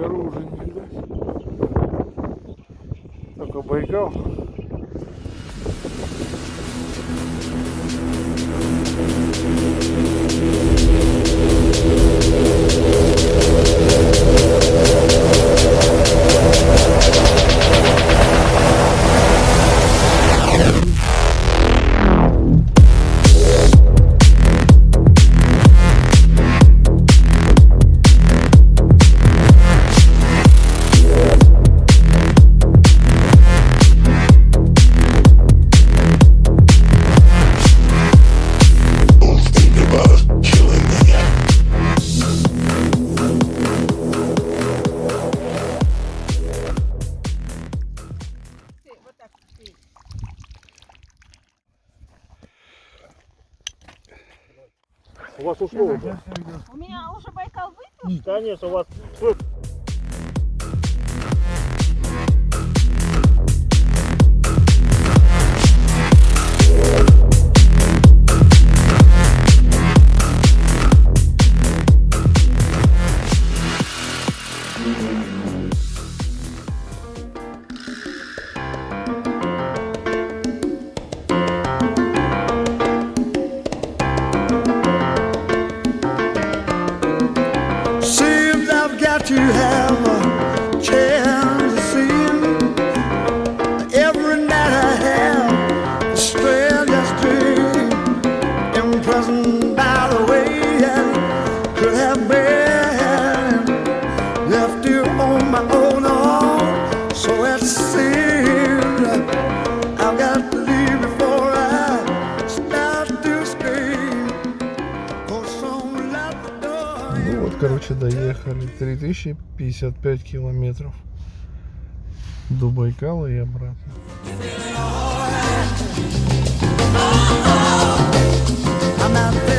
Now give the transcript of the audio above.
гору уже не видать. Только Байкал. У вас ушло уже? У меня уже Байкал выпил? Конечно, у вас... To have a chance to see you. Every night I have a stranger's dream, imprisoned by the way I could have been left you on my own arm. So it seems I've got to leave before I start to scream. For some love the door. Ну вот, короче, доехали 3055 километров до Байкала и обратно. I'm not